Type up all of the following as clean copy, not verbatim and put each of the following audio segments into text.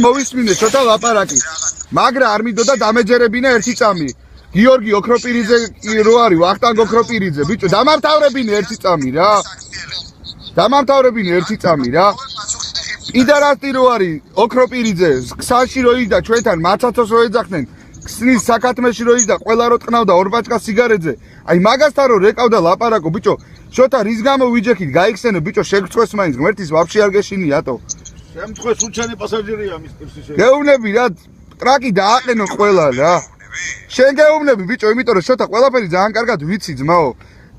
მოვისმინე შოთა ლაპარაკი. მაგრა არ მინდოდა დამეჯერებინა ერთი წამი. გიორგი ოქროპირიძე რო არის, ვახტანგ ოქროპირიძე, ბიჭო, დამამთავრებინე ერთი წამი რა. დამამთავრებინე ერთი წამი რა. იდარასტი რო არის, ოქროპირიძე, ქსანში რო იჯდა ჩვენთან, მაცაცოს რო ეძახდნენ, ქსნის საკათმეში რო იჯდა, ყველა რო ტყნავდა ორ ბაჭკა სიგარეტზე. აი მაგასთან რო რეკავდა ლაპარაკო, ბიჭო, შოთა რის გამო ვიჯექით, გაიხსენე, ბიჭო, შეგწყვეს მაინც, ღმერთის ვაფშე არ გეშინია, ატო. შემთხვევით უჩანი პასაჟირია მის პირში. გეუბნები რა, ტრაკი დააყენო ყველა რა. შენ გეუბნები ბიჭო, იმიტომ რომ შოთა ყველაფერი ძალიან კარგად ვიცი ძმაო.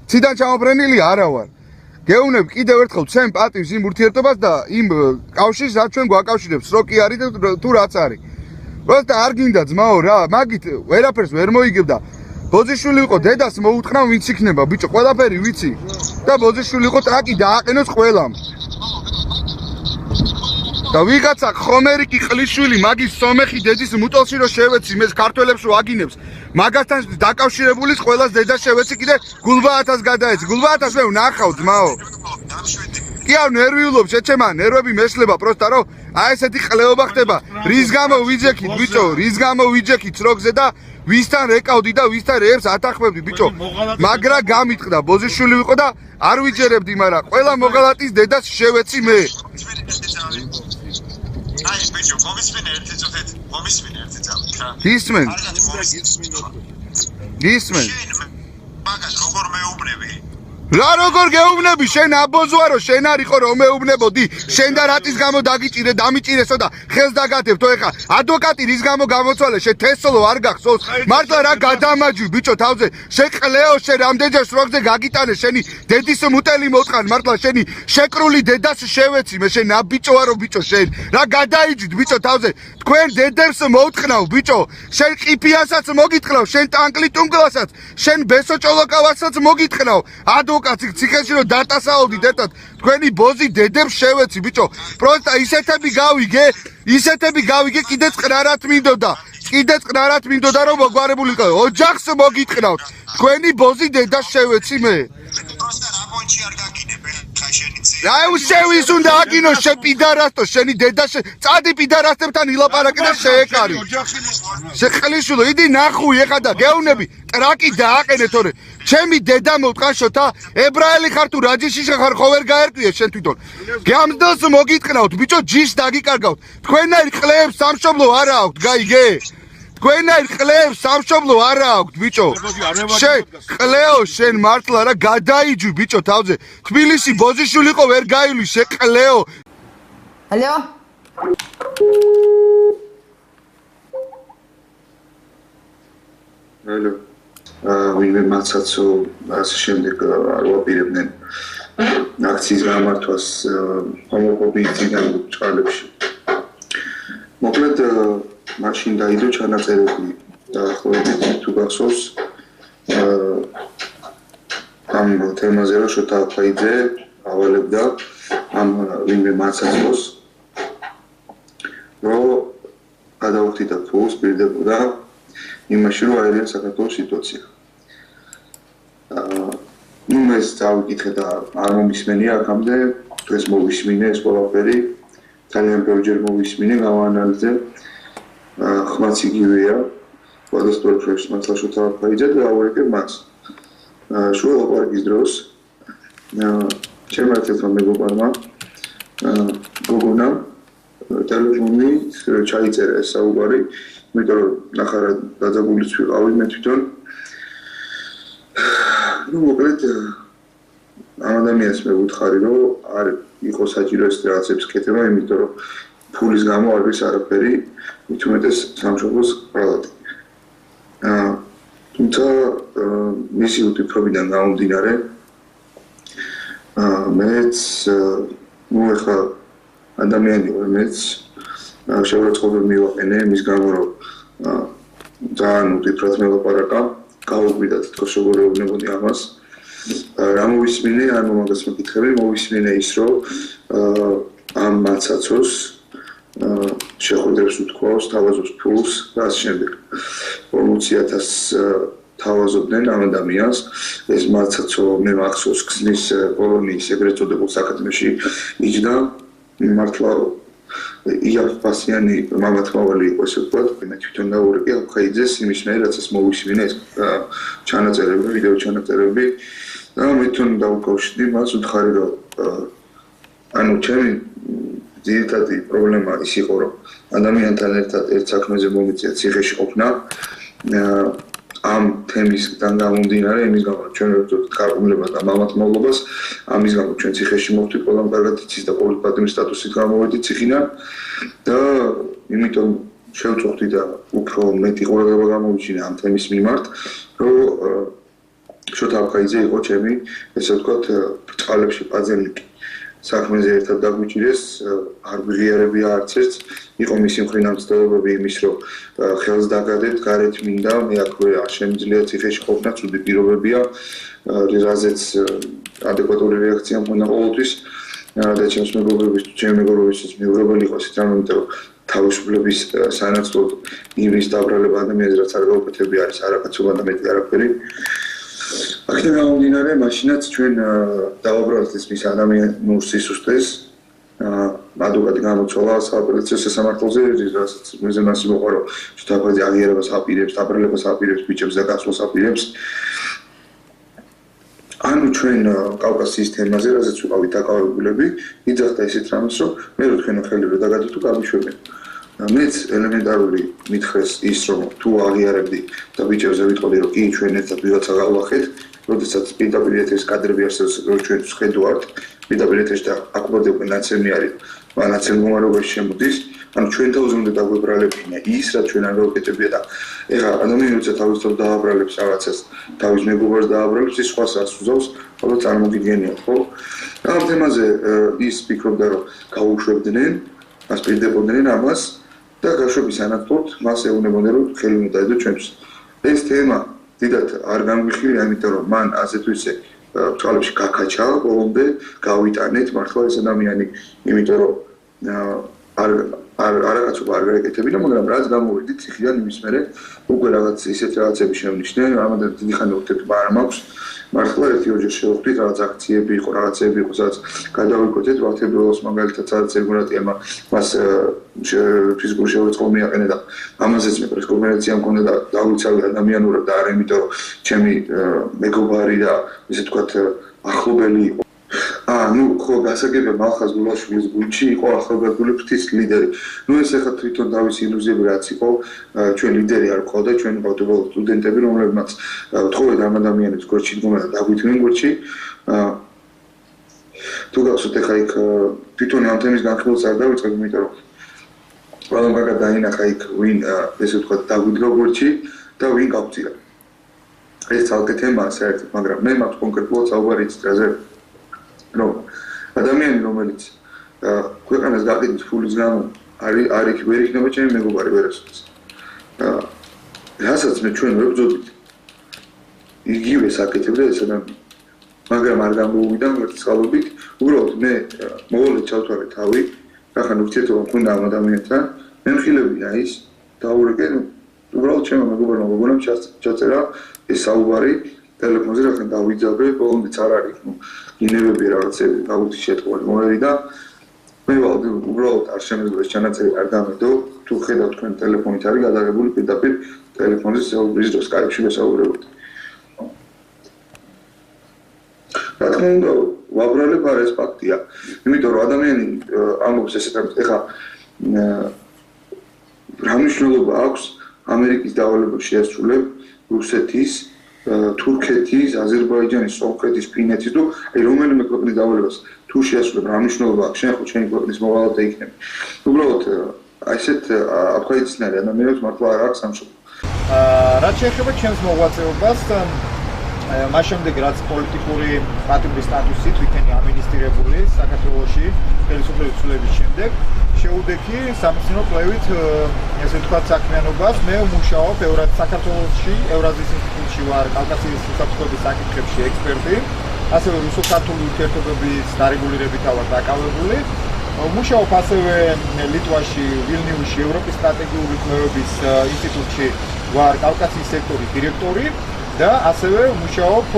ციდან ჩამოფრენილი არა ვარ. გეუბნები კიდევ ერთხელ ჩემ პატივს იმ ურთიერთობას და იმ კავშირს რაც ჩვენ გვაკავშირებს, რო კი არის და თუ რაც არის. პროსტა არ გინდა ძმაო რა, მაგით ვერაფერს ვერ მოიგებ და ბოძიშვილი იყო დედას მოუტყნავ ვინც იქნება ბიჭო, ყველაფერი ვიცი. და ბოძიშვილი იყო ტრაკი დააყენოს ყველამ. და ვიღაცა ხომერიკი ყლიშვილი მაგის სომეხი დედის მუტოლში რო შევეცი მე ქართველებს რო აგინებს მაგასთან დაკავშირებულის ყველას დედა შევეცი კიდე გულბაათას გადაეცი გულბაათას მე ვნახავ ძმაო კი არ ნერვიულობ შეჩემა ნერვები მეშლება პროსტა რომ აი ესეთი ყლეობა ხდება რის გამო ვიჯექით ბიჭო რის გამო ვიჯექით სროგზე და ვისთან რეკავდი და ვისთან რეებს ათახმებდი ბიჭო მაგრა გამიტყდა ბოზიშვილი ვიყო და არ ვიჯერებდი მაგრამ ყველა მოღალატის დედას შევეცი მე აი ბიჭო, მომისმინე ერთი წუთით, მომისმინე ერთი წამით რა. გისმენ? გისმენ? მაგას როგორ მეუბნები? რა როგორ გეუბნები? შენ აბოზვარო, შენ არისო რომ მეუბნებოდი. შენ და რატის გამო დაგიჭირე, დამიჭირესო და ხელს დაგათებთო ეხა. ადვოკატი რის გამო გამოცვალე, შენ თესლო არ გახსოვს? მართლა რა გადამაჯვი ბიჭო თავზე. შენ ყლეო, შენ რამდენჯერ სროგზე გაგიტანე, შენი დედის მუტელი მოტყან, მართლა შენი შეკრული დედას შევეცი, მე შენ აბიჭო არო ბიჭო შენ. რა გადაიჯვით ბიჭო თავზე. თქვენ დედებს მოუტყნავ ბიჭო. შენ ყიფიასაც მოგიტყნავ, შენ ტანკლიტუნგლასაც, შენ ბესოჭოლოკავასაც მოგიტყნავ. კაცი ციხეში რომ დატასაოდით ერთად თქვენი ბოზი დედებს შევეცი ბიჭო პროსტა ისეთები გავიგე კიდე წყნარად მინდოდა რომ მოგვარებულიყო ოჯახს მოგიტყნავთ თქვენი ბოზი დედას შევეცი მე პროსტა რა პონჩი არ გაგინებ ხა შენი ცი რა უშევის უნდა აგინო შე პიდარასტო შენი დედა წადი პიდარასტებთან ილაპარაკე და შეეკარი შეყლიშულო იდი ნახუი ეხა და გეუნები ტრაკი დააყენე თორე ჩემი დედა მოვტყან შოთა ებრაელი ხარ თუ რაჯიში ხარ ხო ვერ გაერკვიე შენ თვითონ გამდოს მოგიტყნავთ ბიჭო ჯიშ დაგიკარგავთ თქვენაირ ყლეებს სამშობლო არა აქვთ გაიგე თქვენაირ ყლეებს სამშობლო არა აქვთ ბიჭო შენ ყლეო შენ მართლა რა გადაიჯვი ბიჭო თავზე თბილისი ბოზიშვილი იყო ვერ გაივლი შე ყლეო ალო ალო ვინმე მაცაცო ასე შემდეგ არ ვაპირებდნენ აქციის გამართვას ჰომოფობიიდან ჭალებში მოკლედ მაშინ დაიდო ჩანაწერები დაახლოებით თუ გახსოვს ამ თემაზე რომ შოთა ფაიძე ავალებდა ამ ვინმე მაცაცოს რომ გადაუხდიდა ფულს პირდებოდა იმაში რომ აერია საქართველოს სიტუაცია ნუ ეს დავიკითხე და არ მომისმენია აქამდე დღეს მოვისმინე ეს ყველაფერი ძალიან ბევრჯერ მოვისმინე გავაანალიზე ხმაც იგივეა სხვადასხვა პროექტს მართლა შოთა ფაიძე და ავერკებ მას შუა ლაპარაკის დროს ჩემმა ერთმა მეგობარმა გოგონა ტელეფონი ჩაიწერა ეს საუბარი იმიტომ რომ ნახარა დაძაბულიც ვიყავი მე თვითონ ну მოკლედ ამ ადამიანს მე ვუთხარი რომ არ იყო საჭირო ეს რაღაცებს კეთება იმიტომ რომ ფულის გამო არ არის არაფერი მithumetes სამშობლოს პრალატი თუმცა მისი უთითობიდან გამომდინარე მეც ну ეხლა ადამიანი ვარ მეც შეურაცხყოფები მივაყენე მის გამო რომ ძალიან უთითრად მელაპარაკა გავუკვირდა თქოს როგორ ეუბნებოდი ამას რა მოვისმინე ანუ მაგას მეკითხები მოვისმინე ის რომ ამ მაცაცოს შეხვედრებს უთქვავს თავაზობს ფულს და ამ შემდეგ 40000 თავაზობდნენ ამ ადამიანს ეს მაცაცო მე მახსოვს ქსნის კოლონიის ეგრეთ წოდებულ საკათმეში იჯდა მართლა იაფფასიანი მამათმავალი იყო ესე ვთქვათ, მე თვითონ დავურეკე აფხაიძეს იმის მე რაც ეს მოვისმინე ეს ჩანაწერები, ვიდეო ჩანაწერები და მე თვითონ დავუკავშირდი მას უთხარი რომ ანუ ჩემი ძირითადი პრობლემა ის იყო რომ ადამიანთან ერთად ერთ საქმეზე მომიწია ციხეში ყოფნა ამ თემისგან გამომდინარე იმის გამო ჩვენ ვეძებთ გარყვნილებას და მამათმავლობას ამის გამო ჩვენ ციხეში მოვთვით ყველამ კარგად იცის და პოლიტპატიმრის სტატუსით გამოვედით ციხიდან და იმიტომ შევწუხდი და უფრო მეტი ყურადღება გამოვიჩინე ამ თემის მიმართ რომ შოთა აფხაიძე იყო ჩემი ესე ვთქვათ ბრწყალებში პაძელნიკი საქმეზე ერთად დაგვიჭირეს არ ვიღიარებია არც ერთს იყო მისი მხრიდან მცდელობები იმის რომ ხელს დაგადებთ გარეთ მინდა მე აქვე არ შემიძლია ციხეში ყოფნა ცუდი პირობებია რაზეც ადეკვატური რეაქცია მქონდა ყოველთვის და ჩემს მეგობრებისთვის მიუღებელი იყო ეს რამე იმიტომ რომ თავისუფლების სანაცვლოდ იმის დაბრალება ადამიანს რაც არ გაუკეთებია არის არაკაცობა და მეტი არაფერი აქედან გამომდინარე მაშინაც ჩვენ დავაბრალეთ მის ადამიანურ სისუსტეს ადვოკატი გამოცვალა სააპელაციო სასამართლოზე რასაც მეზე მას მოყვა რომ შეთანხმებაზე აღიარებას აპირებს დაბრალებას აპირებს ბიჭებს და გასვლას აპირებს ანუ ჩვენ კავკასიის თემაზე რასაც ვიყავით დაკავებულები იძახდა ისეთ რამეს რომ მე რო თქვენო ხელი რო დაგადოთ გამიშვებენ მეც ელემენტარული მითხრეს ის რომ თუ აღიარებდი და ბიჭებზე ვიტყოდი რომ კი ჩვენ ერთად ვიღაცა გავახეთ როდესაც პირდაპირ ეთერის კადრები არსებობს რომ ჩვენ ვხედავთ პირდაპირ ეთერში და აკუბადებენ ნაცემი არის ნაცემ მდგომარეობაში შემოდის ანუ ჩვენ თავზე უნდა დაგვებრალებინა ის რაც ჩვენ არ გავუკეთებია და ეხლა ადამიანი როცა თავის თავს დააბრალებს რაღაცას თავის მეგობარს დააბრალებს ის სხვას რას უზავს ხოლო წარმოგიდგენია ხო ამ თემაზე ის ფიქრობდა რომ გაუშვებდნენ ასპირდებოდნენ ამას და გაშვების ანაცვლოდ მას ეუბნებოდნენ რომ ხელი უნდა დადო ჩვენს ეს თემა დიდად არ გამგვიხილია იმიტომ რომ მან ასე თუ ისე ბრძოლებში გაკაჩა ბოლომდე გავიტანეთ მართლა ეს ადამიანი იმიტომ რომ არაკაცობა არ გაეკეთებინა მაგრამ რაც გამოვიდით ციხიდან იმის მერე უკვე რაღაც ისეთი რაღაცები შევნიშნე ამადერ დიდი ხანი ურთიერთობა არ მაქვს მართლა ერთი ოჯახ შევხვდით რაღაც აქციები იყო რაღაცები იყო სადაც გადავიკეთეთ ვათებროლოს მაგალითად სადაც ეგურატია მას ფიზიკური შეურაცხყოფა მიაყენა და ამაზეც მე პრესკონფერენცია მქონდა და დავიცავი ადამიანურად და არა იმიტომ რომ ჩემი მეგობარი და ესე ვთქვათ ახლობელი იყო ну ხო გასაგებია მალხაზ გულაშვილის გუნდში იყო ახალგაზრდული ფრთის ლიდერი. Ну ეს ახლა თვითონ თავის ილუზიები რაც იყო, ჩვენ ლიდერი არ ყავდა, ჩვენ ვყავდა სტუდენტები, რომლებმაც თხოვეთ ამ ადამიანებს გორჩი დგომა და დაგვიтгэნენ გორჩი. თუ გახსოვთ ახლა იქ თვითონ ამ თემის განხილვას არ დავიწყებ, იმიტომ რომ ყველამ კარგად დაინახა იქ ვინ ესე ვთქვათ დაგვიდგა გორჩი და ვინ გავწირა. ეს ცალკე თემაა საერთოდ, მაგრამ მე მაქვს კონკრეტულად საუბარი ის დროზე რომ ადამიანი რომელიც ქვეყანას გაყიდვის ფულის გამო არ იქნება ჩემი მეგობარი ვერასოდეს. რასაც მე ჩვენ ვებრძოდით იგივე საკეთებდა ეს ადამიანი. მაგრამ არ გამოუვიდა მერცხალობით, უბრალოდ მე მოვალედ ჩავთვალე თავი, ახლა ურთიერთობა მქონდა ამ ადამიანთან, მე მხილებია ის დაურეკე, უბრალოდ ჩემო მეგობარმა გოგონამ ჩაწერა ეს საუბარი ტელეფონზე რახან დავიძაბე, ბოლომდეც არ არის, ინებები რაღაცები გავუთი შეტყობილი მომერი და მე უბრალოდ არ შემეძლო ეს ჩანაწერი არ გამედო, თუ ხედავ თქვენ ტელეფონით არის გადაღებული პირდაპირ ტელეფონზე საუბრის დროს Skype-ში ვესაუბრებოდი. რა თქმა უნდა, ვაბრალებ არ ეს ფაქტია. იმიტომ რომ ადამიანი ამბობს ესეთ რამეს, ეხლა რა მნიშვნელობა აქვს ამერიკის დავალებებს შეასრულებ რუსეთის თურქეთის, აზერბაიჯანის, სომხეთის, ფინეთის თუ რომელიმე ქვეყნის დავალებას თუ შეასრულებ რა მნიშვნელობა აქვს შენ ხო ჩემი ქვეყნის მოვალეთა იქნება. უბრალოდ ასეთ აფხაზეთისნაირ ადამიანებს მართლა არ აქვს სამშობლო. რაც შეეხება ჩემს მოღვაწეობას მას შემდეგ რაც პოლიტიკური პატიმრის სტატუსი თვითონ ამინისტრირებული საქართველოში ხელისუფლების ცვლილების შემდეგ შეუდექი სამეცნიერო კვლევით ესე ვთქვათ საქმიანობას მე ვმუშაობ საქართველოში ევრაზიის ინსტიტუტში ვარ კავკასიის უსაფრთხოების საკითხებში ექსპერტი ასევე რუსო-ქართული ურთიერთობების დარეგულირებით ვარ დაკავებული ვმუშაობ ასევე ლიტვაში ვილნიუსში ევროპის სტრატეგიული კვლევების ინსტიტუტში ვარ კავკასიის სექტორის დირექტორი და ასევე ვმუშაობ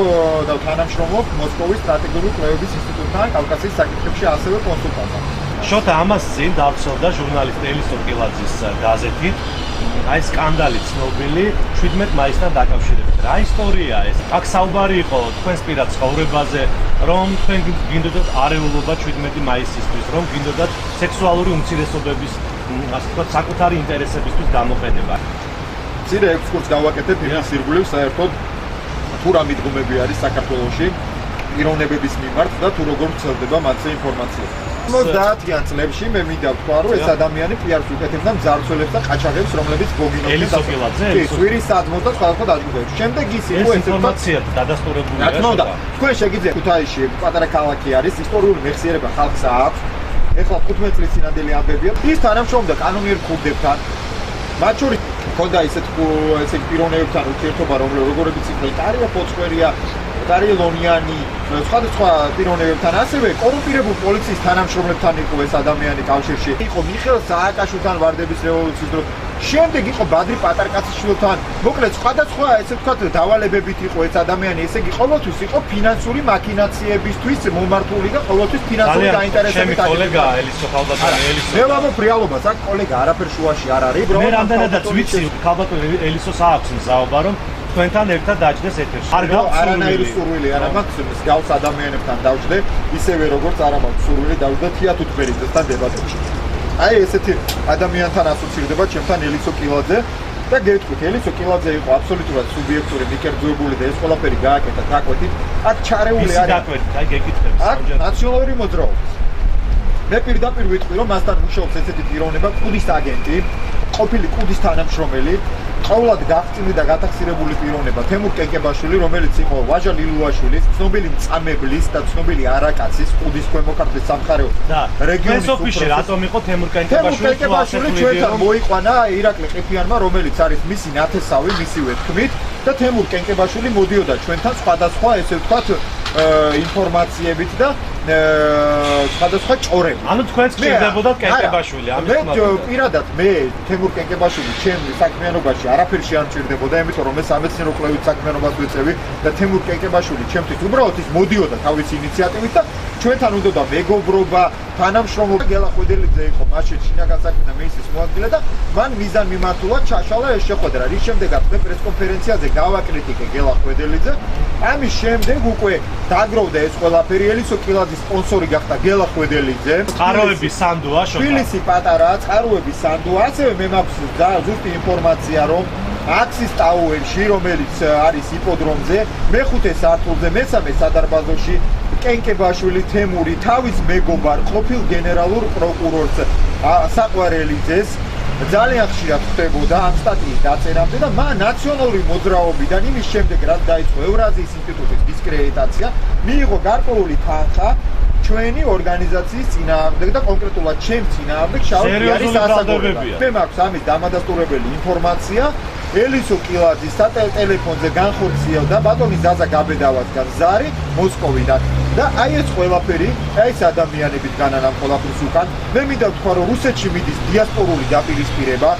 და თანამშრომლობ მოსკოვის სტრატეგიული კვლევების ინსტიტუტთან კავკასიის საკითხებში ასევე კონსულტანტად. შოთა ამას წინ დავრცელდა ჟურნალისტ ელისო კილაძის გაზეთით აი სკანდალი ცნობილი 17 მაისთან დაკავშირებით. რა ისტორია ეს? აქ საუბარი იყო თქვენს პირად ცხოვრებაზე, რომ თქვენ გინდოდათ არეულობა 17 მაისისთვის, რომ გინდოდათ სექსუალური უმცირესობების, ასე ვთქვათ, საკუთარი ინტერესებისთვის გამოყენება. მცირე ექსკურსს გავაკეთებ იმის ირგვლივ საერთოდ თუ რა მიდგომები არის საქართველოში პიროვნებების მიმართ და თუ როგორ ვრცელდება მათზე ინფორმაცია. 50-იან წლებში მე მინდა ვთქვა, რომ ეს ადამიანი პიარს უკეთებდა მძარცველებს და ყაჩაღებს, რომლებიც გოგინოდნენ ელისო კილაძე, სვირის საძმოს და სხვადასხვა დაჯგუფებებს. შემდეგ ის იყო ეს ინფორმაცია დადასტურებულია. რა თქმა უნდა, თქვენ შეგიძლიათ ქუთაისში პატარა ქალაქი არის, ისტორიული მეხსიერება ხალხს აქვს. ეხლა 15 წლის წინანდელი ამბებია. ის თანამშრომლობდა კანონიერ ქურდებთან. მათ შორის მქონდა ესე პიროვნებებთან ურთიერთობა, როგორებიც იყო ტარია ფოცხვერია, ტარია ლონიანი, სხვადასხვა პიროვნებებთან, ასევე კორუმპირებულ პოლიციის თანამშრომლებთან იყო ეს ადამიანი კავშირში. იყო მიხეილ სააკაშვილთან ვარდების რევოლუციის დროს. შემდეგ იყო ბადრი პატარკაციშვილთან. მოკლედ სხვადასხვა ესე ვთქვათ დავალებებით იყო ეს ადამიანი, ესე იგი ყოველთვის იყო ფინანსური მაქინაციებისთვის მომართული და ყოველთვის ფინანსური დაინტერესებით არის. ჩემი კოლეგაა ელისო ქალბატონი ელისო. მე ვამბობ რეალობას, აქ კოლეგა არაფერ შუაში არ არის. მე რამდენადაც ვიცი ქალბატონი ელისოს აქვს მზაობა, რომ თქვენთან ერთად დაჭდეს ეთერში. არ გაქვს არანაირი სურვილი არა მაქვს მსგავს ადამიანებთან დავჭდე, ისევე როგორც არა მაქვს სურვილი დავჭდე თეატრთბერიძესთან დებატებში. აი ესეთი ადამიანთან ასოცირდება ჩემთან ელისო კილაძე და გეტყვით, ელისო კილაძე იყო აბსოლუტურად სუბიექტური, მიკერძოებული და ეს ყველაფერი გააკეთა დაკვეთით. აქ ჩარეული არის. დაკვეთით, აი გეკითხები. აქ ნაციონალური მოძრაობა. მე პირდაპირ ვიტყვი, რომ მასთან მუშაობს ესეთი პიროვნება, კუდის აგენტი, ყოფილი კუდის თანამშრომელი, ყოვლად გახსნილი და გათახსირებული პიროვნება თემურ კენკებაშვილი, რომელიც იყო ვაჟა ლილუაშვილის, ცნობილი მწამებლის და ცნობილი არაკაცის, კუდის ქვემო ქართლის სამხარეო რეგიონის სოფიში რატომ იყო თემურ კენკებაშვილი ჩვენთან მოიყვანა ირაკლი ყიფიანმა, რომელიც არის მისი ნათესავი, მისივე თქმით და თემურ კენკებაშვილი მოდიოდა ჩვენთან სხვადასხვა ესე ვთქვათ ინფორმაციებით და სხვადასხვა ჭორებით. ანუ თქვენც გჭირდებოდათ კენკებაშვილი, ამის თქმა უნდა. პირადად მე თემურ კენკებაშვილი ჩემი საქმიანობაში არაფერ შეამჭირდებოდა, იმიტომ რომ მე სამეცნიერო კვლევით საქმიანობას ვეწევი და თემურ კენკებაშვილი ჩემთვის უბრალოდ ის მოდიოდა თავისი ინიციატივით და ჩვენთან უნდა მეგობრობა, თანამშრომლობა. გელა ხვედელიძე იყო მაშინ შინაგან საქმეთა მინისტრის მოადგილე და მან მიზან მიმართულად ჩაშალა ეს შეხვედრა. რის შემდეგაც მე პრესკონფერენციაზე გავაკრიტიკე გელა ხვედელიძე. ამის შემდეგ უკვე დაგროვდა ეს ყველაფერი. ელისო კილაძის სპონსორი გახდა გელა ხვედელიძე. წყაროების სანდოა შოთა. თბილისი პატარა წყაროების სანდოა. ასევე მე მაქვს ზუსტი ინფორმაცია, რომ აქსის ტაუერში, რომელიც არის იპოდრომზე, მეხუთე სართულზე, მესამე სადარბაზოში კენკებაშვილი თემური თავის მეგობარ ყოფილ გენერალურ პროკურორს საყვარელიძეს ძალიან ხშირად ხდებოდა ამ სტატიის დაწერამდე და მან ნაციონალური მოძრაობიდან იმის შემდეგ რაც დაიწყო ევრაზიის ინსტიტუტის დისკრედიტაცია, მიიღო გარკვეული თანხა ჩვენი ორგანიზაციის წინააღმდეგ და კონკრეტულად ჩემ წინააღმდეგ შავი პიარის ასაგორება. მე მაქვს ამის დამადასტურებელი ინფორმაცია. ელისო კილაძის სატელეფონზე განხორციელდა ბატონი ზაზა გაბედავასგან ზარი მოსკოვიდან და აი ეს ყველაფერი, აი ეს ადამიანებით განან ამ ყველაფრის უკან. მე მინდა ვთქვა, რომ რუსეთში მიდის დიასპორული დაპირისპირება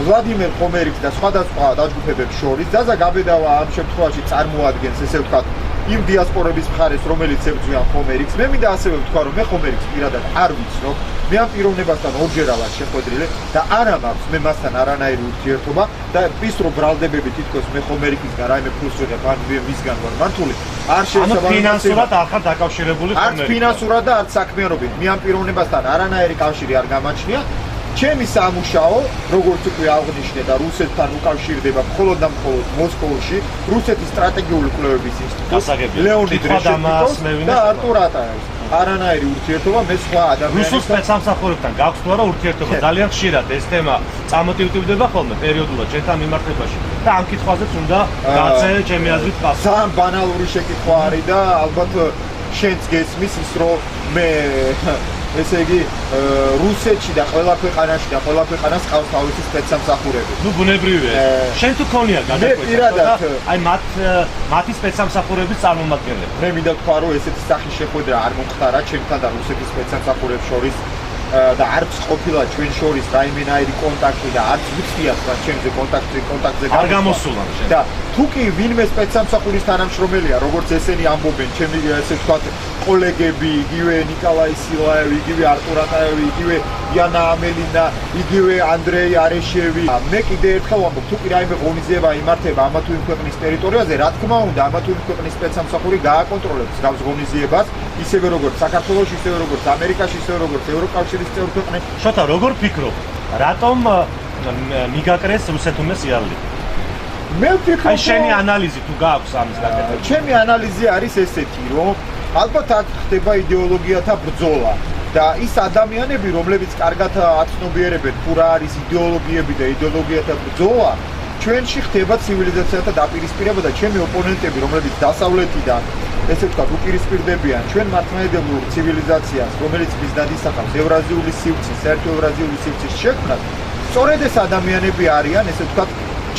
ვლადიმერ ხომერიks და სხვადასხვა დაჯგუფებებს შორის. ზაზა გაბედავა ამ შემთხვევაში წარმოადგენს ესე ვთქვათ იმ დიასპორების მხარეს, რომელიც ებრძვიან ხომერიks. მე მინდა ასევე ვთქვა, რომ მე ხომერიks პირადად არ ვიცნობ. მე ამ პიროვნებასთან ორჯერ ვარ შეხვედრილი და არა მაქვს მე მასთან არანაირი ურთიერთობა და ის რომ ბრალდებები თითქოს მე ხომერიკისგან რაიმე ფულს ვიღებ, ან მისგან ვარ მართული. არ შეიძლება ფინანსურად არ ხარ დაკავშირებული ხომერიკს. არც ფინანსურად და არც საქმიანობით. მე ამ პიროვნებასთან არანაირი კავშირი არ გამაჩნია. ჩემი სამუშაო, როგორც უკვე აღნიშნე და რუსეთთან უკავშირდება მხოლოდ და მხოლოდ მოსკოვში, რუსეთის სტრატეგიული კვლევების ინსტიტუტი, ლეონიდ რეშეტნიკოვი და არტურ ატაევს. არანაირი ურთიერთობა მე სხვა ადამიანებთან. რუსულ სპეცსამსახურებთან გაქვს თუ არა ურთიერთობა? ძალიან ხშირად ეს თემა წამოტივტივდება ხოლმე პერიოდულად ჩვენთან მიმართებაში და ამ კითხვაზეც უნდა გაცე ჩემი აზრით პასუხი. ძალიან ბანალური შეკითხვა არის და ალბათ შენც გესმის ის რომ მე ესე იგი რუსეთში და ყველა ქვეყანაში და ყველა ქვეყანას ყავს თავისი სპეცსამსახურები. ნუ ბუნებრივია. შენ თუ ქონია გადაკვეთა. აი მათი სპეცსამსახურების წარმომადგენლები. მე მინდა ვთქვა, რომ ესეთი სახის შეხვედრა არ მომხდარა ჩემთან და რუსეთის სპეცსამსახურებს შორის. და არც ყოფილა ჩვენ შორის რაიმენაირი კონტაქტი და არც ვიციათ რა ჩემზე კონტაქტზე არ გამოსულა შენ. და თუ კი ვინმე სპეცსამსახურის თანამშრომელია, როგორც ესენი ამბობენ, ჩემი ესე ვთქვათ, კოლეგები, იგივე ნიკოლაი სილაევი, იგივე არტურ ატაევი, იგივე იანა ამელინა, იგივე ანდრეი არეშევი. მე კიდე ერთხელ ვამბობ, თუ კი რაიმე ღონისძიება იმართება ამა თუ იმ ქვეყნის ტერიტორიაზე, რა თქმა უნდა, ამა თუ იმ ქვეყნის სპეცსამსახური გააკონტროლებს გავს ღონისძიებას, ისევე როგორც საქართველოში, ისევე როგორც ამერიკაში, ისევე როგორც ევროკავშირის წევრ ქვეყნებში. შოთა, როგორ ფიქრობ? რატომ მიგაკრეს რუსეთუმეს იარლი? მე ვფიქრობ, აი შენი ანალიზი თუ გააქვს ამის გაკეთება. ჩემი ანალიზი არის ესეთი, რომ ალბათ აქ ხდება იდეოლოგიათა ბრძოლა და ის ადამიანები, რომლებიც კარგად აცნობიერებენ თუ რა არის იდეოლოგიები და იდეოლოგიათა ბრძოლა, ჩვენში ხდება ცივილიზაციათა დაპირისპირება და ჩემი ოპონენტები, რომლებიც დასავლეთიდან ესე ვთქვათ, უპირისპირდებიან ჩვენ მართლმადიდებლურ ცივილიზაციას, რომელიც მიზნად ისახავს ევრაზიული სივრცის, საერთო ევრაზიული სივრცის შექმნას, სწორედ ეს ადამიანები არიან, ესე ვთქვათ,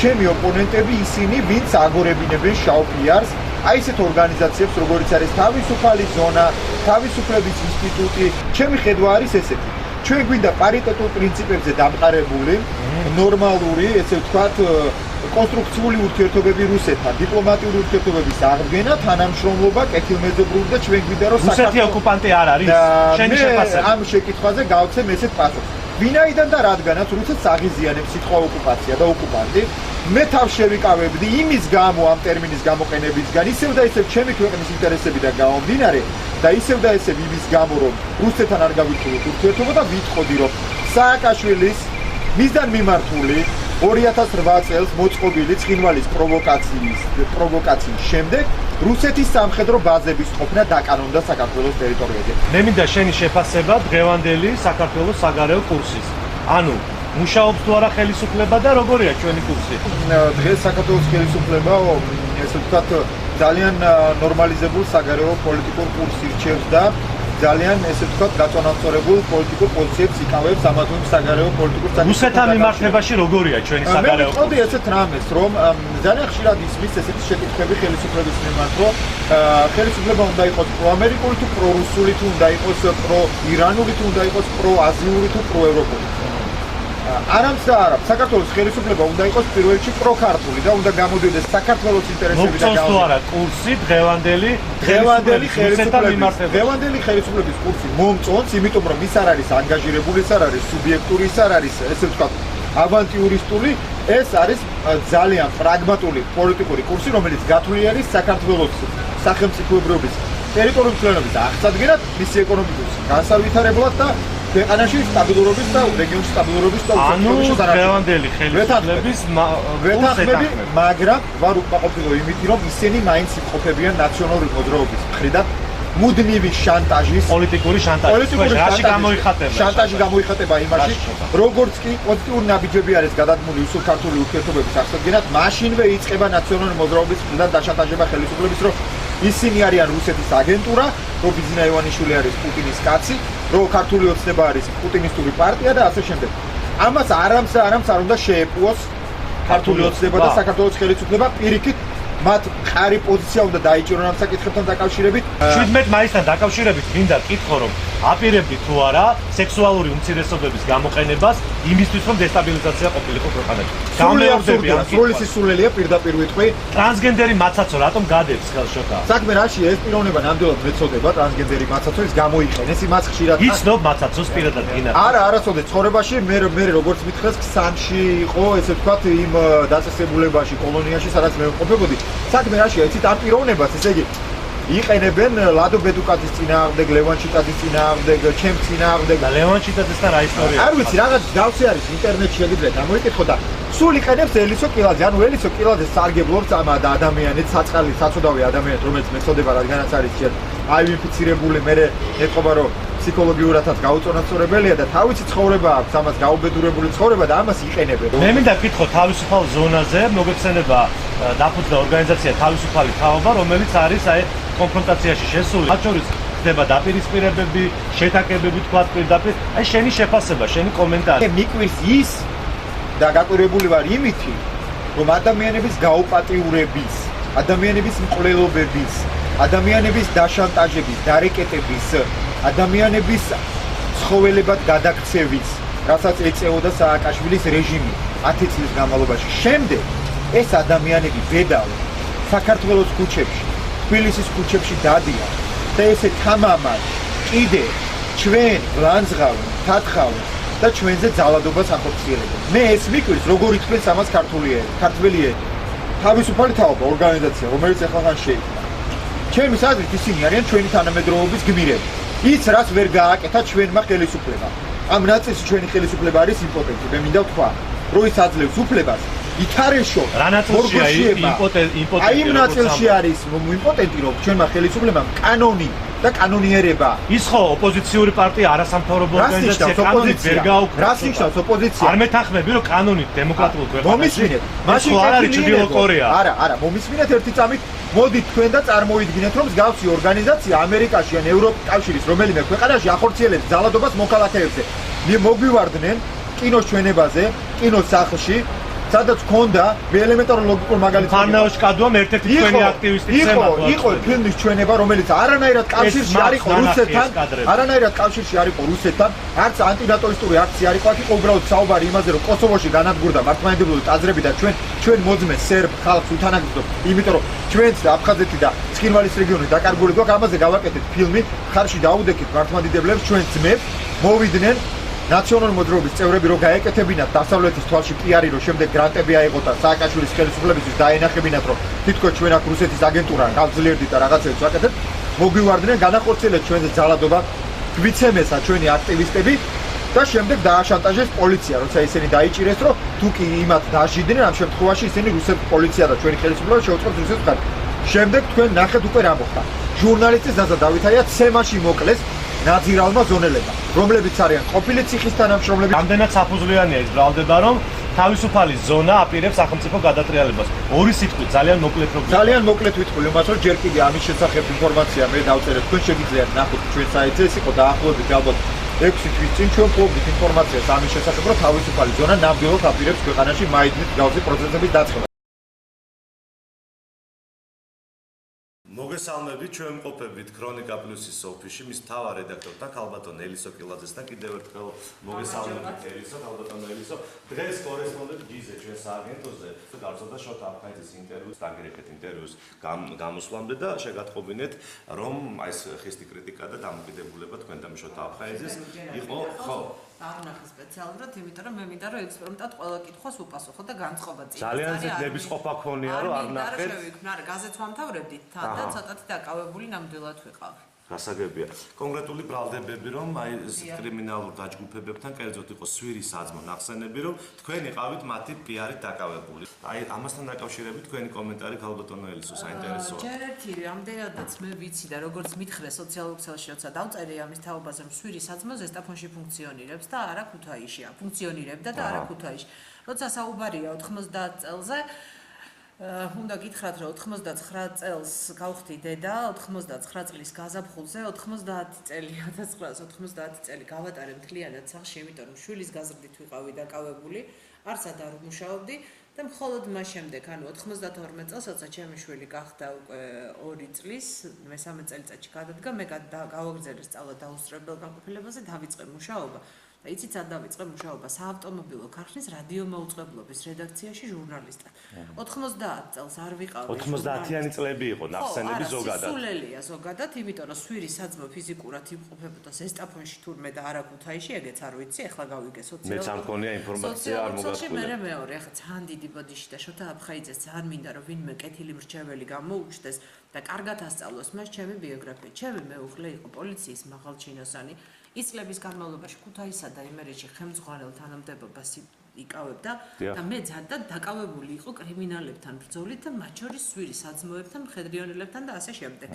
ჩემი ოპონენტები, ისინი, ვინც აგორებინებენ შავ პიარს, აი ესეთ ორგანიზაციებს, როგორიც არის თავისუფალი ზონა, თავისუფლების ინსტიტუტი, ჩემი ხედვა არის ესეთი. ჩვენ გვინდა პარიტეტულ პრინციპებზე დამყარებული, ნორმალური, ესე ვთქვათ, კონსტრუქციული ურთიერთობები რუსეთთან, დიპლომატიური ურთიერთობების აღდგენა, თანამშრომლობა, კეთილმეზობლური და ჩვენ გვინდა რომ რუსეთი ოკუპანტი არ არის. შენი შეფასება. ამ შეკითხვაზე გავცემ ესეთ პასუხს. ვინაიდან და რადგანაც რუსეთს აღიზიანებს სიტყვა ოკუპაცია და ოკუპანტი, მე თავ შევიკავებდი იმის გამო ამ ტერმინის გამოყენებისგან, ისევ და ისევ ჩემი ქვეყნის ინტერესებიდან გამომდინარე და ისევ და ისევ იმის გამო, რომ რუსეთთან არ გავიწყოთ ურთიერთობა და ვიტყოდი, რომ სააკაშვილის მისდან მიმართული 2008 წელს მოწყობილი ცხინვალის პროვოკაციის შემდეგ რუსეთის სამხედრო ბაზების ყოფნა დაკანონდა საქართველოს ტერიტორიაზე. მე მინდა შენი შეფასება დღევანდელი საქართველოს საგარეო კურსის. ანუ მუშაობს თუ არა ხელისუფლება და როგორია ჩვენი კურსი? დღეს საქართველოს ხელისუფლება ესე ვთქვათ ძალიან ნორმალიზებულ საგარეო პოლიტიკურ კურსს ირჩევს და ძალიან ესე ვთქვათ გაწონასწორებულ პოლიტიკურ პოზიციებს იკავებს ამა თუ იმ საგარეო პოლიტიკურ რუსეთთან მიმართებაში როგორია ჩვენი საგარეო კურსი? მე ვიტყოდი ესეთ რამეს, რომ ძალიან ხშირად ისმის ესეთი შეკითხვები ხელისუფლების მიმართ, რომ ხელისუფლება უნდა იყოს პროამერიკული თუ პრორუსული თუ უნდა იყოს პროირანული თუ უნდა იყოს პროაზიური თუ პროევროპული. არამც და არა, საქართველოს ხელისუფლება უნდა იყოს პირველ რიგში პროქართული და უნდა გამოდიოდეს საქართველოს ინტერესებიდან. მოგწონს თუ არა კურსი დღევანდელი ხელისუფლების კურსი მომწონს, იმიტომ რომ ის არ არის ანგაჟირებული, ის არ არის სუბიექტური, ის არ არის ესე ვთქვათ ავანტიურისტული, ეს არის ძალიან პრაგმატული პოლიტიკური კურსი, რომელიც გათვლილი არის საქართველოს სახელმწიფოებრიობის ტერიტორიული ცვლილების აღსადგენად, მისი ეკონომიკის განსავითარებლად და ქვეყანაში სტაბილურობის და რეგიონში სტაბილურობის და უსაფრთხოების დღევანდელი ხელისუფლების ვეთანხმები, მაგრამ ვარ უკმაყოფილო იმით, რომ ისინი მაინც იმყოფებიან ნაციონალური მოძრაობის მხრიდან მუდმივი შანტაჟის, პოლიტიკური შანტაჟის. რაში გამოიხატება? შანტაჟი გამოიხატება იმაში, როგორც კი პოზიტიური ნაბიჯები არის გადადგმული უსულქართული ურთიერთობების აღსადგენად, მაშინვე იწყება ნაციონალური მოძრაობის მხრიდან დაშანტაჟება ხელისუფლების, რომ ისინი არიან რუსეთის აგენტურა, რომ ბიზნა ივანიშვილი არის პუტინის კაცი, რომ ქართული ოცნება არის პუტინისტური პარტია და ასე შემდეგ. ამას არამც არ უნდა შეეპყოს ქართული ოცნება და საქართველოს ხელისუფლება პირიქით მათ ყარი პოზიცია უნდა დაიჭირონ ამ საკითხებთან დაკავშირებით. 17 მაისთან დაკავშირებით მინდა კითხო, რომ აპირებდი თუ არა სექსუალური უმცირესობების გამოყენებას იმისთვის, რომ დესტაბილიზაცია ყოფილიყო ქვეყანაში. გამეორდები ამ სრული სისულელია პირდაპირ ვიტყვი. ტრანსგენდერი მაცაცო რატომ გადებს ხელშოთა? საქმე რაშია, ეს პიროვნება ნამდვილად მეწოდება ტრანსგენდერი მაცაცო, ის გამოიყენეს, იმას ხშირად იცნობ მაცაცოს პირადად გინდა. არა, არასოდეს ცხოვრებაში მე როგორც მითხრეს ქსანში იყო, ესე ვთქვათ, იმ დაწესებულებაში, კოლონიაში, სადაც მე ვყოფებოდი. საქმე რაშია, იცით ამ პიროვნებას, ესე იგი იყენებენ ლადო ბედუკაძის წინააღმდეგ, ლევან ჩიტაძის წინააღმდეგ, ჩემ წინააღმდეგ და ლევან ჩიტაძესთან რა ისტორია? არ ვიცი, რაღაც გავსი არის ინტერნეტში შეგიძლიათ ამოიკითხოთ და სულ იყენებს ელისო კილაძე. ანუ ელისო კილაძე სარგებლობს ამ ადამიანით, საწყალი, საწოდავი ადამიანით, რომელიც მეწოდება, რადგანაც არის აი ინფიცირებული, მე ეთყობა რომ ფსიქოლოგიურადაც გაუწონასწორებელია და თავისი ცხოვრება აქვს, ამას გაუბედურებული ცხოვრება და ამას იყენებენ. მე მინდა კითხო თავისუფალ ზონაზე, მოგეცენება დაფუძნდა ორგანიზაცია თავისუფალი თაობა, რომელიც არის აი კონფრონტაციაში შესული. მათ შორის ხდება დაპირისპირებები, შეთანხმებები თქვათ პირდაპირ. აი შენი შეფასება, შენი კომენტარი. მიკვირს ის და გაკვირვებული ვარ იმითი, რომ ადამიანების გაუპატიურების, ადამიანების მკვლელობების, ადამიანების დაშანტაჟების, დარეკეტების, ადამიანების ცხოველებად გადაქცევიც, რასაც ეწეოდა სააკაშვილის რეჟიმი 10 წლის განმავლობაში. შემდეგ ეს ადამიანები ბედავენ საქართველოს ქუჩებში, თბილისის ქუჩებში დადიან და ესე თამამად კიდე ჩვენ ვლანძღავენ, თათხავენ და ჩვენზე ძალადობას ახორციელებენ. მე ეს მიკვირს, როგორ ითქვეს ამას ქართველიერი. თავისუფალი თაობა ორგანიზაცია, რომელიც ახალგან შეიქმნა. ჩემი აზრით ისინი არიან ჩვენი თანამედროვეობის გმირები. ის რაც ვერ გააკეთა ჩვენმა ხელისუფლებამ. ამ ნაწილში ჩვენი ხელისუფლება არის იმპოტენტი. მე მინდა ვთქვა, რომ ის აძლევს უფლებას ითარეშო რა ნაწილშია იმპოტენტი? აი იმ ნაწილში არის იმპოტენტი, რომ ჩვენმა ხელისუფლებამ კანონი და კანონიერება. ის ხო ოპოზიციური პარტია არასამთავრობო ორგანიზაცია კანონით ვერ გაუქმდა. რას ნიშნავს ოპოზიცია? არ მეთანხმები რომ კანონით დემოკრატიულ ქვეყანაში მომისმინეთ. მაშინ არ არის ჩრდილო კორეა. არა, მომისმინეთ ერთი წამით. მოდით თქვენ და წარმოიდგინეთ, რომ მსგავსი ორგანიზაცია ამერიკაში ან ევროპის კავშირის რომელიმე ქვეყანაში ახორციელებს ძალადობას მოქალაქეებზე. მოგვივარდნენ კინოს ჩვენებაზე, კინოს სახლში, სადაც ქონდა მე ელემენტარულ ლოგიკურ მაგალითს. ფარნაოშ კადუამ ერთ-ერთი თქვენი აქტივისტი ცემა. იყო ფილმის ჩვენება, რომელიც არანაირად კავშირში არ იყო რუსეთთან, არც ანტინატოისტური აქცია არ იყო, აქ იყო უბრალოდ საუბარი იმაზე, რომ კოსოვოში განადგურდა მართლმადიდებლური ტაძრები და ჩვენ მოძმე სერბ ხალხს უთანაგდობ, იმიტომ რომ ჩვენც აფხაზეთი და ცხინვალის რეგიონი დაკარგული გვაქვს, ამაზე გავაკეთეთ ფილმი, ხარში დაუდექით მართლმადიდებლებს, ჩვენ ძმებს მოვიდნენ ნაციონალური მოძრაობის წევრები რო გაეკეთებინათ დასავლეთის თვალში პიარი რო შემდეგ გრანტები აიღოთ და სააკაშვილის ხელისუფლებისთვის დაენახებინათ რომ თითქოს ჩვენ აქ რუსეთის აგენტურა გავძლიერდით და რაღაცებს ვაკეთებთ მოგვივარდნენ განახორციელეთ ჩვენზე ძალადობა გვიცემესა ჩვენი აქტივისტები და შემდეგ დააშანტაჟეს პოლიცია როცა ისინი დაიჭირეს რომ თუ კი იმათ დაჟიდნენ ამ შემთხვევაში ისინი რუსეთის პოლიცია და ჩვენი ხელისუფლება შეუწყობს რუსეთს ხარ შემდეგ თქვენ ნახეთ უკვე რა მოხდა ჟურნალისტი ზაზა დავითაია ცემაში მოკლეს ნაძირალმა ზონელებმა, რომლებიც არიან ყოფილი ციხის თანამშრომლები. რამდენად საფუძვლიანია ის ბრალდება, რომ თავისუფალი ზონა აპირებს სახელმწიფო გადატრიალებას. ორი სიტყვით ძალიან მოკლედ რო ძალიან მოკლედ ვიტყვი, მაგრამ ჯერ კიდე ამის შესახებ ინფორმაცია მე დავწერეთ, თქვენ შეგიძლიათ ნახოთ ჩვენ საიტზე, ეს იყო დაახლოებით ალბათ 6 თვის წინ ჩვენ ვფლობდით ინფორმაციას ამის შესახებ, რომ თავისუფალი ზონა ნამდვილად აპირებს ქვეყანაში მაიდნით გავზი პროცესების დაწყებას. მოგესალმებით, ჩვენ ვმყოფებით ქრონიკა პლუსის ოფისში, მის მთავარ რედაქტორთან ქალბატონ ელისო კილაძესთან კიდევ ერთხელ მოგესალმებით ელისო, ქალბატონ ელისო. დღეს კორესპონდენტ გიზე ჩვენ სააგენტოზე გავრცელდა შოთა აფხაზის ინტერვიუს, დაგირეკეთ ინტერვიუს გამოსვლამდე და შეგატყობინეთ, რომ აი ეს ხისტი კრიტიკა და დამოკიდებულება თქვენ და შოთა აფხაზის იყო, ხო? არ ნახე სპეციალურად, იმიტომ რომ მე მინდა რომ ექსპერიმენტად ყველა კითხვას უპასუხო და განწყობა წინ. ძალიან ძლებისყოფა ქონია რომ არ ნახეთ. არა, გაზეთს ვამთავრებდით თან და ცოტათი დაკავებული ნამდვილად ვიყავ. გასაგებია. კონკრეტული ბრალდებები რომ აი კრიმინალურ დაჯგუფებებთან კერძოდ იყო სვირის საძმო ნახსენები რომ თქვენ იყავით მათი პიარით დაკავებული. აი ამასთან დაკავშირებით თქვენი კომენტარი ქალბატონო ელისო საინტერესოა. ჯერ ერთი რამდენადაც მე ვიცი და როგორც მითხრე სოციალურ ქსელში როცა დავწერე ამის თაობაზე რომ სვირის საძმო ზესტაფონში ფუნქციონირებს და არა ქუთაისშია. ფუნქციონირებდა და არა ქუთაისში. როცა საუბარია 90 წელზე უნდა გითხრათ რომ 99 წელს გავხდი დედა 99 წლის გაზაფხულზე 90 წელი 1990 წელი გავატარე მთლიანად სახლში იმიტომ რომ შვილის გაზრდით ვიყავი დაკავებული არცად არ ვმუშაობდი და მხოლოდ მას შემდეგ ანუ 92 წელს როცა ჩემი შვილი გახდა უკვე 2 წლის მე-3 წელიწადში გადადგა მე გავაგრძელე სწავლა დაუსწრებელ განყოფილებაზე დავიწყე მუშაობა და იცით სად დავიწყე მუშაობა საავტომობილო ქარხნის რადიომაუწყებლობის რედაქციაში ჟურნალისტად 90 წელს არ ვიყავი 90-იანი წლები იყო ნახსენები ზოგადად სულელია ზოგადად იმიტომ რომ სვირის საძმო ფიზიკურად იმყოფებოდა ზესტაფონში თურმე და არა ქუთაისში ეგეც არ ვიცი ახლა გავიგე სოციალურ მეც არ მქონია ინფორმაცია არ მოგაწყვეტა მე მეორე ახლა ძალიან დიდი ბოდიში და შოთა აფხაიძეს ძალიან მინდა რომ ვინმე კეთილი მრჩეველი გამოუჩნდეს და კარგად ასწავლოს მას ჩემი ბიოგრაფია ჩემი მეუღლე იყო პოლიციის მაღალჩინოსანი ის წლების განმავლობაში ქუთაისსა და იმერეთში ხელმძღვანელ თანამდებობას იკავებდა და მე ძალიან დაკავებული იყო კრიმინალებთან ბრძოლით და მათ შორის სვირის საძმოებთან, მხედრიონელებთან და ასე შემდეგ.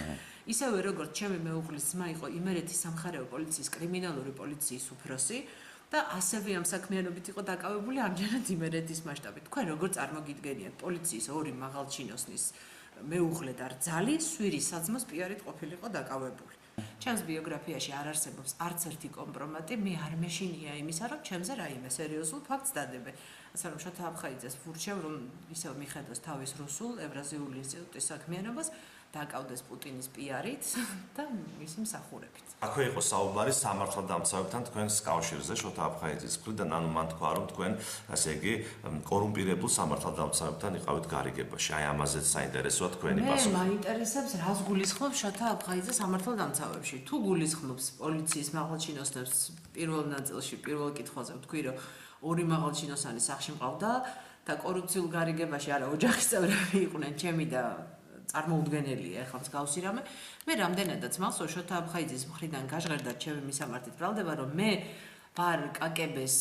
ისევე როგორც ჩემი მეუღლის ძმა იყო იმერეთის სამხარეო პოლიციის კრიმინალური პოლიციის უფროსი და ასევე ამ საქმიანობით იყო დაკავებული ამჯერად იმერეთის მასშტაბით. თქვენ როგორ წარმოგიდგენიათ პოლიციის ორი მაღალჩინოსნის მეუღლე და რძალი სვირის საძმოს პიარით ყოფილიყო დაკავებული. ჩემს ბიოგრაფიაში არ არსებობს არც ერთი კომპრომატი, მე არ მეშინია იმისა, რომ ჩემზე რაიმე სერიოზულ ფაქტს დადებენ. ასე რომ შოთა აფხაიძეს ვურჩევ, რომ ისევ მიხედოს თავის რუსულ ევრაზიული ინსტიტუტის საქმიანობას დაკავდეს პუტინის პიარით და მისი მსახურებით. აქვე იყო საუბარი სამართალდამცავებთან თქვენს კავშირზე შოთა აფხაიძის მხრიდან, ანუ მან თქვა, რომ თქვენ, ასე იგი, კორუმპირებულ სამართალდამცავებთან იყავით გარიგებაში. აი ამაზეც საინტერესოა თქვენი პასუხი. მე მაინტერესებს, რას გულისხმობს შოთა აფხაიძე სამართალდამცავებში. თუ გულისხმობს პოლიციის მაღალჩინოსნებს პირველ ნაწილში, პირველ კითხვაზე ვთქვი, რომ ორი მაღალჩინოსანი სახლში მყავდა და კორუფციულ გარიგებაში არა ოჯახის წევრები იყვნენ, ჩემი და წარმოუდგენელია ახლა მსგავსი რამე. მე რამდენადაც მახსოვს შოთა აფხაიძის მხრიდან გაჟღერდა ჩემი მისამართით ბრალდება, რომ მე ვარ კაკებეს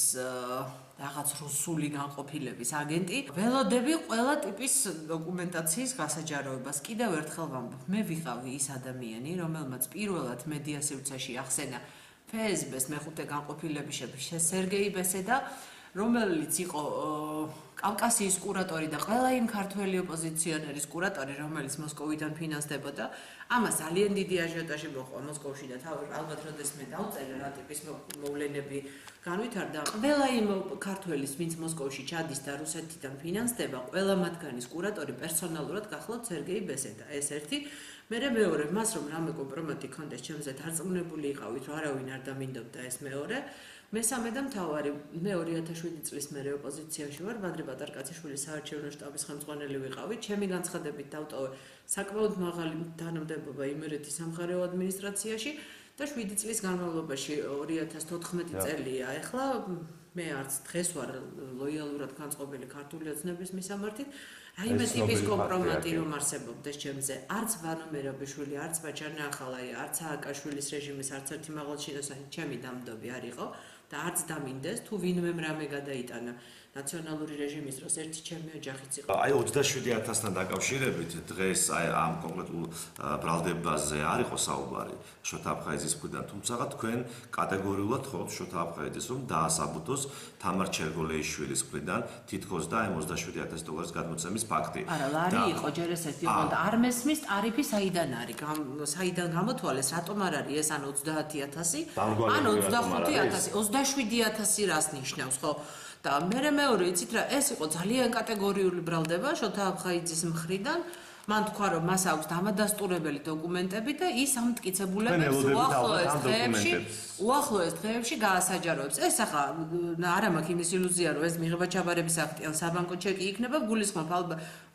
რაღაც რუსული განყოფილების აგენტი. ველოდები ყველა ტიპის დოკუმენტაციის გასაჯაროებას. კიდევ ერთხელ ვამბობ, მე ვიყავი ის ადამიანი, რომელმაც პირველად მედია სივრცეში ახსენა FSB-ს მეხუთე განყოფილების სერგეი ბესედა, რომელიც იყო კავკასიის კურატორი და ყველა იმ ქართველი ოპოზიციონერის კურატორი, რომელიც მოსკოვიდან ფინანსდებოდა. ამას ძალიან დიდი აჟიოტაჟი მოყვა მოსკოვში და ალბათ როდეს მე დავწერე რა ტიპის მოვლენები განვითარდა. ყველა იმ ქართველის, ვინც მოსკოვში ჩადის და რუსეთიდან ფინანსდება, ყველა მათგანის კურატორი პერსონალურად გახლავთ სერგეი ბესედა. ეს ერთი. მერე მეორე, მას რომ რამე კომპრომატი ქონდეს ჩემზე დარწმუნებული იყავით, რომ არავინ არ დამინდობდა ეს მეორე. მესამე და მთავარი, მე 2007 წლის მერე ოპოზიციაში ვარ, ბადრი ბატარკაციშვილის საარჩევნო შტაბის ხელმძღვანელი ვიყავი. ჩემი განცხადებით დავტოვე საკმაოდ მაღალი თანამდებობა იმერეთის სამხარეო ადმინისტრაციაში და 7 წლის განმავლობაში 2014 წელია. ეხლა მე არც დღეს ვარ ლოიალურად განწყობილი ქართული ოცნების მისამართით. რაიმე ტიპის კომპრომატი რომ არსებობდეს ჩემზე, არც ვანო მერაბიშვილი, არც ბაჭანა ახალაია, არც სააკაშვილის რეჟიმის არც ერთი მაღალჩინოსანი ჩემი დამდობი არ იყო და არც დამინდეს, თუ ვინმე რამე გადაიტანა ნაციონალური რეჟიმის დროს ერთი ჩემი ოჯახიც იყო. აი 27.000-თან დაკავშირებით დღეს აი ამ კონკრეტულ ბრალდებაზე არ იყო საუბარი შოთა აფხაიძის მხრიდან, თუმცა თქვენ კატეგორიულად ხოვთ შოთა აფხაიძეს რომ დაასაბუთოს თამარ ჩერგოლეიშვილის მხრიდან თითქოს და $27,000 გადმოცემის ფაქტი. არა, ლარი იყო ჯერ ესეთი იყო და არ მესმის ტარიფი საიდან არის? საიდან გამოთვალეს, რატომ არ არის ეს ან 30,000, ან 25,000, 27,000 რას ნიშნავს, ხო? და მეორე იცით რა, ეს იყო ძალიან კატეგორიული ბრალდება შოთა აფხაიძის მხრიდან. მან თქვა, რომ მას აქვს დამადასტურებელი დოკუმენტები და ის ამ მტკიცებულებებს უახლოეს დღეებში გაასაჯაროებს. ეს ახლა არა მაქვს იმის ილუზია, რომ ეს მიღება ჩაბარების აქტი ან საბანკო ჩეკი იქნება, გულისხმობ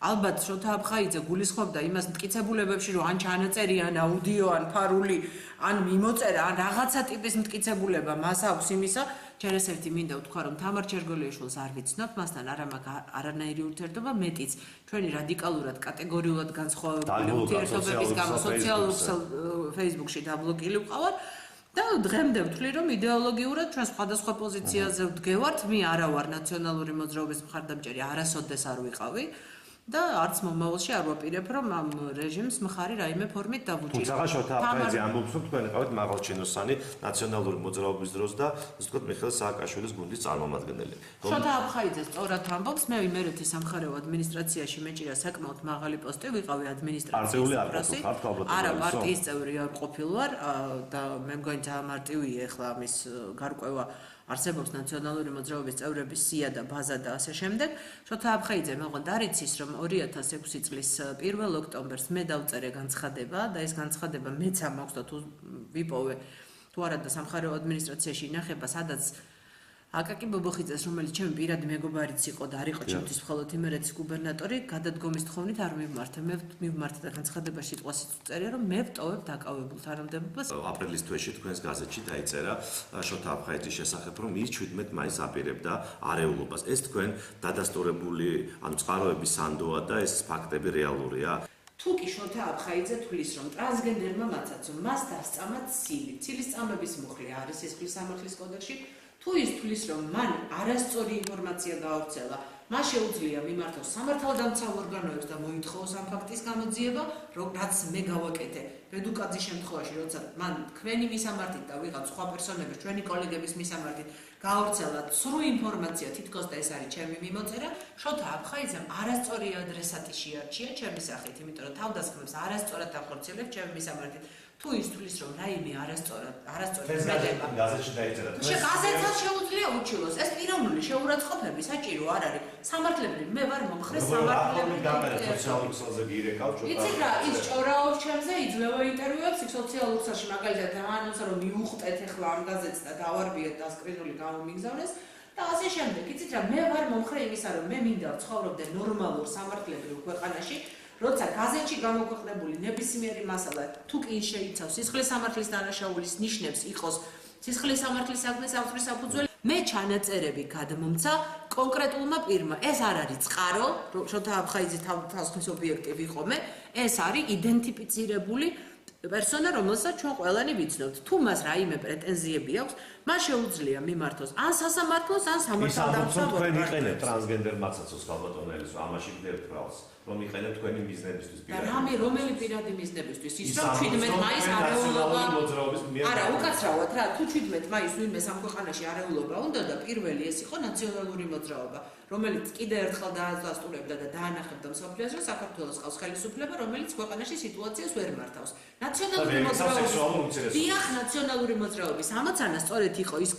ალბათ შოთა აფხაიძე გულისხმობდა იმას მტკიცებულებებში, რომ ან ჩანაწერი, ან აუდიო, ან ფარული, ან მიმოწერა, ან რაღაცა ტიპის მტკიცებულება მას აქვს იმისა. ჯერ ეს ერთი მინდა ვთქვა, რომ თამარ ჩერგოლეიშვილს არ ვიცნობ, მასთან არ მაქვს არანაირი ურთიერთობა, მეტიც ჩვენი რადიკალურად კატეგორიულად განსხვავებული ურთიერთობების გამო სოციალურ Facebook-ში დაბლოკილი ვყავარ და დღემდე ვთვლი, რომ იდეოლოგიურად ჩვენ სხვადასხვა პოზიციაზე ვდგევართ, მე არა ვარ ნაციონალური მოძრაობის მხარდამჭერი, არასოდეს არ ვიყავი. და არც მომავალში არ ვაპირებ, რომ ამ რეჟიმს მხარი რაიმე ფორმით დავუჭირო. თუმცა შოთა აფხაიძე ამბობს, რომ თქვენ იყავით მაღალჩინოსანი ნაციონალური მოძრაობის დროს და ასე ვთქვათ მიხეილ სააკაშვილის გუნდის წარმომადგენელი. შოთა აფხაიძე სწორად ამბობს, მე იმერეთის სამხარეო ადმინისტრაციაში მეჭირა საკმაოდ მაღალი პოსტი, ვიყავი ადმინისტრაციის უფროსი. არა, პარტიის წევრი არ ყოფილვარ და მე მგონი ძალიან მარტივია ახლა ამის გარკვევა არსებობს ნაციონალური მოძრაობის წევრების სია და ბაზა და ასე შემდეგ. შოთა აფხაიძე მეგონი არიცის, რომ 2006 წლის 1 ოქტომბერს მე დავწერე განცხადება და ეს განცხადება მეც მაქვს და თუ ვიპოვე თუ არა და სამხარეო ადმინისტრაციაში ინახება, სადაც აკაკი ბობოხიძეს, რომელიც ჩემი პირადი მეგობარიც იყო და არ იყო ჩემთვის მხოლოდ იმერეთის გუბერნატორი, გადადგომის თხოვნით არ მივმართე. მე მივმართე და განცხადებაში სიტყვასით წერია, რომ მე ვტოვებ დაკავებულ თანამდებობას. აპრილის თვეში თქვენს გაზეთში დაიწერა შოთა აფხაიძის შესახებ, რომ ის 17 მაისს აპირებდა არეულობას. ეს თქვენ დადასტურებული, ანუ წყაროების სანდოა და ეს ფაქტები რეალურია? თუ კი შოთა აფხაიძე თulis, რომ ტრანსგენდერმა მაცაცო, მას დასწამა ცილი. ცილის წამების მუხლი არის სისხლის სამართლის კოდექსში. თუ ის თulis, რომ მან არასწორი ინფორმაცია გაავრცელა, მას შეუძლია მიმართოს სამართალდამცავ ორგანოებს და მოითხოვოს ამ ფაქტის გამოძიება, რაც მე გავაკეთე. ბედუკაძის შემთხვევაში, როცა მან თქვენი მისამართით და ვიღაც სხვა პერსონების, ჩვენი კოლეგების მისამართით გაავრცელა სრულ ინფორმაცია, თითქოს და ეს არის ჩემი მიმოწერა, შოთა აფხაიძემ არასწორი ადრესატი შეარჩია ჩემი სახით, იმიტომ რომ თავდასხმებს არასწორად ახორციელებს ჩემი მისამართით. თუ ის თulis რომ რაიმე არასწორად მედება გაზეთში დაიწერა გაზეთსაც შეუძლია უჩილოს ეს პიროვნული შეურაცხყოფები საჭირო არ არის სამართლებრივ მე ვარ მომხრე სამართლებრივ სოციალურზე გირეკავ იცით რა ის ჭორაობს ჩემზე იძლევა ინტერვიუებს სოციალურ ქსელში მაგალითად ანონსა რომ მიუხვდეთ ახლა ამ გაზეთს და დავარბიეთ და სკრინული გამომიგზავნეს და ასე შემდეგ იცით რა მე ვარ მომხრე იმისა რომ მე მინდა ვცხოვრობდე ნორმალურ სამართლებრივ ქვეყანაში როცა გაზეთში გამოქვეყნებული ნებისმიერი მასალა თუ კი შეიცავს სისხლის სამართლის დანაშაულის ნიშნებს იყოს სისხლის სამართლის საქმის ავტორის საფუძველი მე ჩანაწერები გადმომცა კონკრეტულმა პირმა ეს არ არის წყარო შოთა აბხაიძე თავის ობიექტი ვიყო მე ეს არის იდენტიფიცირებული პერსონა რომელსაც ჩვენ ყველანი ვიცნობთ თუ მას რაიმე პრეტენზიები აქვს მას შეუძლია მიმართოს ან სასამართლოს ან სამართალდამცავ თქვენ იყენებთ ტრანსგენდერ მაცაცოს ქალბატონელის ამაში გდებთ ბრალს რომ იყენებთ თქვენი მიზნებისთვის პირადად და რამე რომელი პირადი მიზნებისთვის ის რომ 17 მაისს არეულობა არა უკაცრავად რა თუ 17 მაისს ვინმე სამქვეყანაში არეულობა უნდა და პირველი ეს იყო ნაციონალური მოძრაობა რომელიც კიდევ ერთხელ დაასტურებდა და დაანახებდა მსოფლიოს რომ საქართველოს ყავს ხელისუფლება რომელიც ქვეყანაში სიტუაციას ვერ მართავს ნაციონალური მოძრაობის დიახ ნაციონალური მოძრაობის ამოცანა სწორედ იყო ის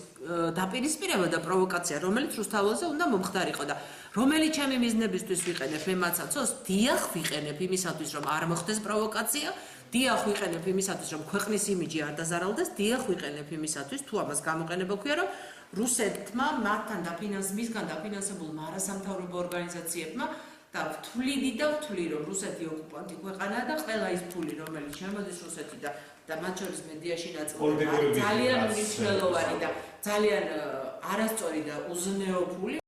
დაპირისპირება და პროვოკაცია რომელიც რუსთაველზე უნდა მომხდარიყო და რომელი ჩემი მიზნებისთვის ვიყენებ მე მაცაცოს დიახ ვიყენებ იმისათვის რომ არ მოხდეს პროვოკაცია დიახ ვიყენებ იმისათვის რომ ქვეყნის იმიჯი არ დაზარალდეს დიახ ვიყენებ იმისათვის თუ ამას გამოყენება ქვია რომ რუსეთმა მათთან მისგან დაფინანსებულმა არასამთავრობო ორგანიზაციებმა და ვთვლიდი და ვთვლი რომ რუსეთი ოკუპანტი ქვეყანაა და ყველა ის ფული რომელიც შემოდის რუსეთი და მათ შორის მედიაში ნაწილი ძალიან მნიშვნელოვანი და ძალიან არასწორი და უზნეო ფული